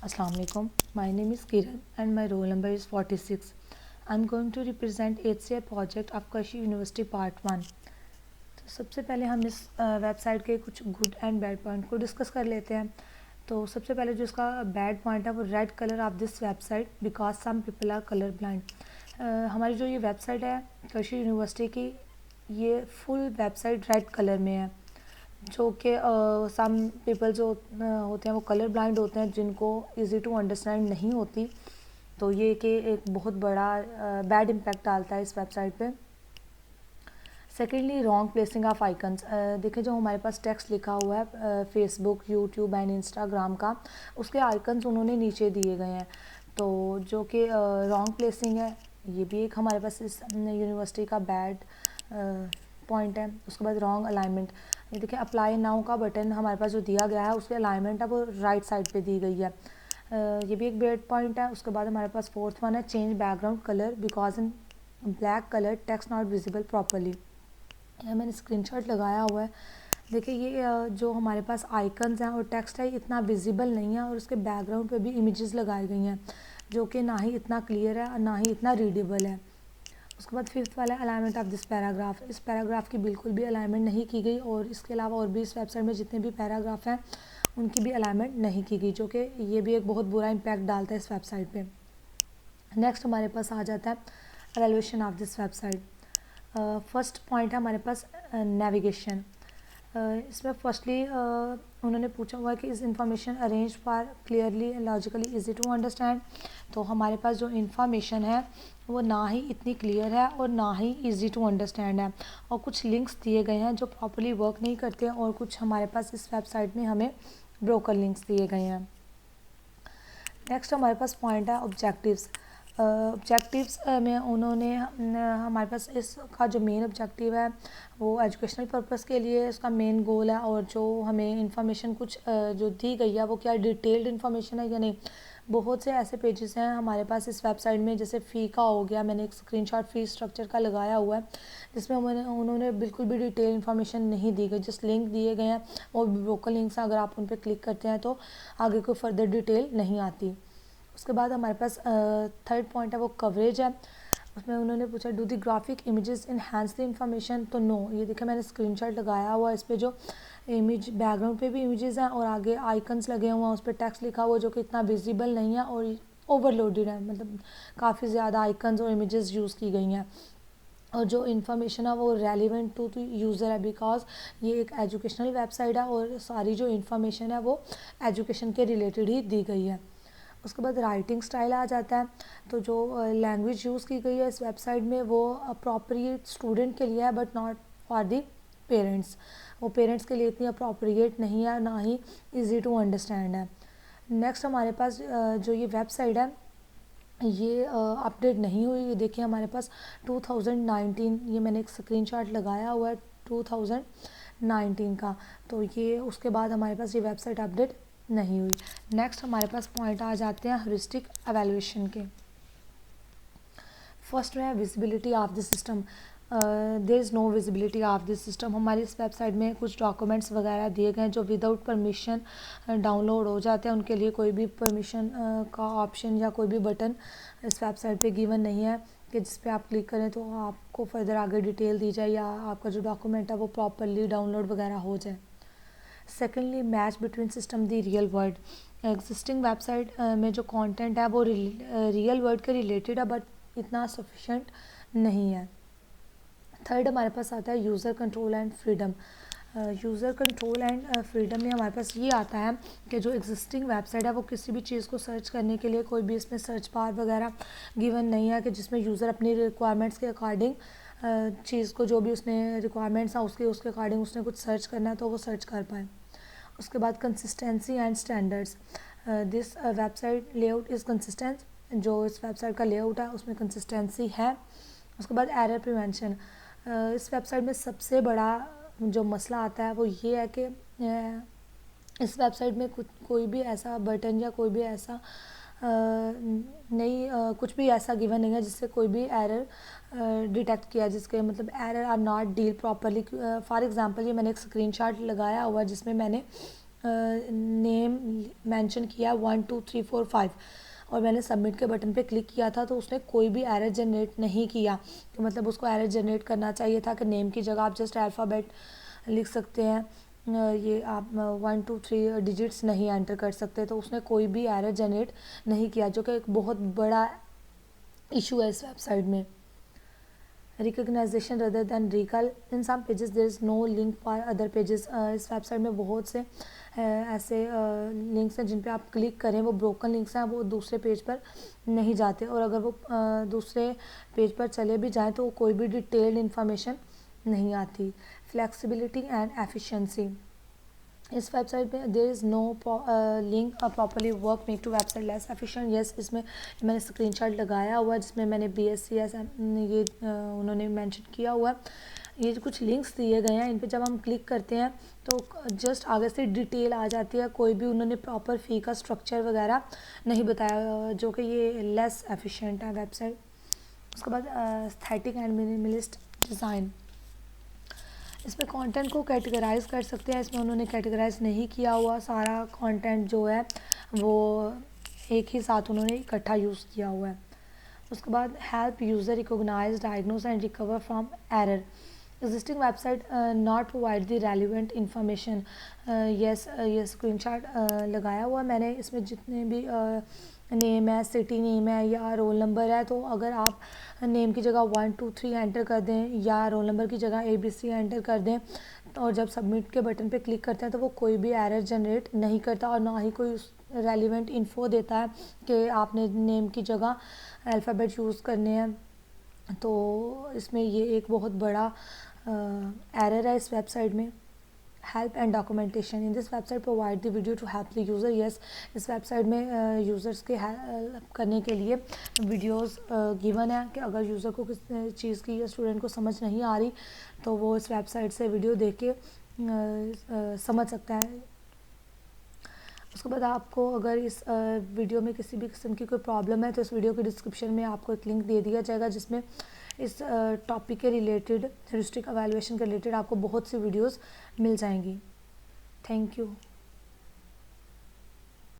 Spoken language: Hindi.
Assalamu alaikum. My name is Kiran and my roll number is 46. I'm going to represent HCI project of Kashi University Part 1. तो सबसे पहले हम इस वेबसाइट के कुछ गुड एंड बैड पॉइंट को डिस्कस कर लेते हैं। तो सबसे पहले जो इसका बैड पॉइंट है वो red colour of this website because some people are colour blind. हमारी जो ये वेबसाइट है कशी यूनिवर्सिटी की, ये फुल वेबसाइट रेड कलर में है, जो कि सम पीपल जो होते हैं वो कलर ब्लाइंड होते हैं, जिनको इजी टू अंडरस्टैंड नहीं होती। तो ये कि एक बहुत बड़ा बैड इम्पैक्ट डालता है इस वेबसाइट पे। Secondly wrong placing of icons. देखिए जो हमारे पास टेक्स्ट लिखा हुआ है फेसबुक, यूट्यूब एंड इंस्टाग्राम का, उसके आइकन्स उन्होंने नीचे दिए गए हैं, तो जो कि रॉन्ग प्लेसिंग है। ये भी एक हमारे पास इस यूनिवर्सिटी का बैड पॉइंट है। उसके बाद रॉन्ग अलाइनमेंट। ये देखिए अप्लाई नाउ का बटन हमारे पास जो दिया गया है उसकी अलाइनमेंट है वो राइट साइड पे दी गई है, ये भी एक बैड पॉइंट है। उसके बाद हमारे पास फोर्थ वन है change background colour because in black colour text not visible properly. मैंने स्क्रीनशॉट लगाया हुआ है। देखिए ये जो हमारे पास आइकन्स हैं और टेक्स्ट है इतना विजिबल नहीं है, और उसके बैकग्राउंड पे भी इमेजेस लगाई गई हैं जो कि ना ही इतना क्लियर है और ना ही इतना रीडेबल है। उसके बाद फिफ्थ वाला अलाइनमेंट ऑफ दिस पैराग्राफ। इस पैराग्राफ की बिल्कुल भी अलाइनमेंट नहीं की गई, और इसके अलावा और भी इस वेबसाइट में जितने भी पैराग्राफ हैं उनकी भी अलाइनमेंट नहीं की गई, जो कि ये भी एक बहुत बुरा इम्पैक्ट डालता है इस वेबसाइट पे। नेक्स्ट हमारे पास आ जाता है evaluation of this website. First point है हमारे पास नेविगेशन। इसमें फर्स्टली उन्होंने पूछा हुआ है कि इस information arrange for clearly logically easy to understand. तो हमारे पास जो इंफॉर्मेशन है वो ना ही इतनी क्लियर है और ना ही इजी टू अंडरस्टैंड है, और कुछ लिंक्स दिए गए हैं जो प्रॉपरली वर्क नहीं करते हैं, और कुछ हमारे पास इस वेबसाइट में हमें ब्रोकन लिंक्स दिए गए हैं। नेक्स्ट हमारे पास पॉइंट है ऑब्जेक्टिव्स। ऑब्जेक्टिव्स में उन्होंने हमारे पास इसका जो मेन ऑब्जेक्टिव है वो एजुकेशनल पर्पस के लिए इसका मेन गोल है, और जो हमें इंफॉर्मेशन कुछ जो दी गई है वो क्या डिटेल्ड इन्फॉर्मेशन है या नहीं। बहुत से ऐसे पेजेस हैं हमारे पास इस वेबसाइट में, जैसे फ़ी का हो गया, मैंने एक स्क्रीनशॉट फ़ी स्ट्रक्चर का लगाया हुआ है, जिसमें उन्होंने बिल्कुल भी डिटेल इन्फॉर्मेशन नहीं दी गई, जस्ट लिंक दिए गए हैं, और ब्रोकन लिंक्स अगर आप उन पर क्लिक करते हैं तो आगे कोई फर्दर डिटेल नहीं आती। उसके बाद हमारे पास थर्ड पॉइंट है वो कवरेज है। उसमें उन्होंने पूछा do the graphic images enhance the information. तो नो, ये देखिए मैंने स्क्रीनशॉट लगाया हुआ है, इस पर जो इमेज बैकग्राउंड पे भी इमेजेस हैं और आगे आइकन्स लगे हुए हैं, उस पर टेक्स्ट लिखा हुआ जो कि इतना विजिबल नहीं है और ओवरलोडेड है, मतलब काफ़ी ज़्यादा आइकन्स और इमेजेस यूज़ की गई हैं, और जो इन्फॉर्मेशन है वो रेलिवेंट टू यूज़र है, बिकॉज ये एक एजुकेशनल वेबसाइट है और सारी जो इन्फॉर्मेशन है वो एजुकेशन के रिलेटेड ही दी गई है। उसके बाद राइटिंग स्टाइल आ जाता है। तो जो लैंग्वेज यूज़ की गई है इस वेबसाइट में वो अप्रोप्रिएट स्टूडेंट के लिए है, but not for the parents. वो पेरेंट्स के लिए इतनी अप्रोप्रिएट नहीं है, ना ही इजी टू अंडरस्टैंड है। नेक्स्ट हमारे पास जो ये वेबसाइट है ये अपडेट नहीं हुई। ये देखिए हमारे पास 2019, ये मैंने एक स्क्रीनशॉट लगाया हुआ है 2019 का, तो ये उसके बाद हमारे पास ये वेबसाइट अपडेट नहीं हुई। नेक्स्ट हमारे पास पॉइंट आ जाते हैं ह्यूरिस्टिक एवेल्यूएशन के। फर्स्ट में है visibility of the system. There is no visibility of this system. हमारी इस वेबसाइट में कुछ डॉक्यूमेंट्स वगैरह दिए गए हैं जो विदाउट परमिशन डाउनलोड हो जाते हैं, उनके लिए कोई भी परमिशन का ऑप्शन या कोई भी बटन इस वेबसाइट पे गिवन नहीं है कि जिस पे आप क्लिक करें तो आपको फर्दर आगे डिटेल दी जाए या आपका जो डॉक्यूमेंट है वो प्रॉपरली डाउनलोड वगैरह हो जाए। सेकेंडली मैच बिटवीन सिस्टम दी रियल वर्ल्ड। एग्जिस्टिंग वेबसाइट में जो कंटेंट है वो रियल वर्ल्ड के रिलेटेड है, बट इतना सफिशेंट नहीं है। थर्ड हमारे पास आता है user control and freedom. User control and freedom में हमारे पास ये आता है कि जो एग्जिस्टिंग वेबसाइट है वो किसी भी चीज़ को सर्च करने के लिए कोई भी इसमें सर्च बार वगैरह गिवन नहीं है, कि जिसमें यूज़र अपनी रिक्वायरमेंट्स के अकॉर्डिंग चीज़ को, जो भी उसने रिक्वायरमेंट्स हैं उसके अकॉर्डिंग उसने कुछ सर्च करना है तो वो सर्च कर पाए। उसके बाद consistency and standards. This website layout is consistent. जो इस वेबसाइट का लेआउट है उसमें कंसिस्टेंसी है। उसके बाद एरर प्रिवेंशन। इस वेबसाइट में सबसे बड़ा जो मसला आता है वो ये है कि इस वेबसाइट में कोई भी ऐसा बटन या कोई भी ऐसा कुछ भी ऐसा गिवन नहीं है जिससे कोई भी एरर डिटेक्ट किया, जिसके मतलब error are not deal properly. For example ये मैंने एक स्क्रीनशॉट लगाया हुआ जिसमें मैंने नेम मेंशन किया 1 2 3 4 5 और मैंने सबमिट के बटन पे क्लिक किया था तो उसने कोई भी एरर जनरेट नहीं किया। तो मतलब उसको एरर जनरेट करना चाहिए था कि नेम की जगह आप जस्ट अल्फ़ाबेट लिख सकते हैं, ये आप 1 2 3 डिजिट्स नहीं एंटर कर सकते। तो उसने कोई भी एरर जनरेट नहीं किया, जो कि एक बहुत बड़ा इशू है इस वेबसाइट में। Recognisation rather than recall, in some pages there is no link for other pages. इस वेबसाइट में बहुत से ऐसे लिंक्स हैं जिन पे आप क्लिक करें वो ब्रोकन लिंक्स हैं, वो दूसरे पेज पर नहीं जाते, और अगर वो दूसरे पेज पर चले भी जाएं तो कोई भी डिटेल्ड इन्फॉर्मेशन नहीं आती। फ्लेक्सिबिलिटी एंड एफिशिएंसी, इस वेबसाइट में there is no link properly work make to website less efficient. Yes, इसमें मैंने स्क्रीनशॉट लगाया हुआ है जिसमें मैंने BSCS ये उन्होंने मेंशन किया हुआ है। ये जो कुछ लिंक्स दिए गए हैं इन पे जब हम क्लिक करते हैं तो जस्ट आगे से डिटेल आ जाती है, कोई भी उन्होंने प्रॉपर फ़ी का स्ट्रक्चर वगैरह नहीं बताया, जो कि ये लेस एफिशिएंट है वेबसाइट। उसके बाद एस्थेटिक एंड मिनिमलिस्ट डिज़ाइन, इसमें कंटेंट को कैटेगराइज कर सकते हैं, इसमें उन्होंने कैटेगराइज नहीं किया हुआ, सारा कंटेंट जो है वो एक ही साथ उन्होंने इकट्ठा यूज़ किया हुआ है। उसके बाद help user recognise diagnose and recover from error, existing website not provide the relevant information. Yes, ये स्क्रीनशॉट लगाया हुआ मैंने, इसमें जितने भी नेम है, सिटी नेम है या रोल नंबर है, तो अगर आप नेम की जगह 1 2 3 एंटर कर दें या रोल नंबर की जगह ABC एंटर कर दें और जब सबमिट के बटन पे क्लिक करते हैं तो वो कोई भी एरर जनरेट नहीं करता और ना ही कोई रेलिवेंट इन्फो देता है कि आपने नेम की जगह अल्फ़ाबेट यूज़ करने हैं। तो इसमें ये एक बहुत बड़ा एरर है इस वेबसाइट में। Help and documentation, in this website provide the video to help the user. Yes, इस वेबसाइट में यूज़र्स के हेल्प करने के लिए वीडियोस गिवन है कि अगर यूज़र को किस चीज़ की या स्टूडेंट को समझ नहीं आ रही तो वो इस वेबसाइट से वीडियो देख के समझ सकता है। उसके बाद आपको अगर इस वीडियो में किसी भी किस्म की कोई प्रॉब्लम है तो इस वीडियो के डिस्क्रिप्शन में आपको एक लिंक दे दिया जाएगा जिसमें इस टॉपिक के रिलेटेड, ह्यूरिस्टिक एवेलुएशन के रिलेटेड आपको बहुत सी वीडियोस मिल जाएंगी। Thank you.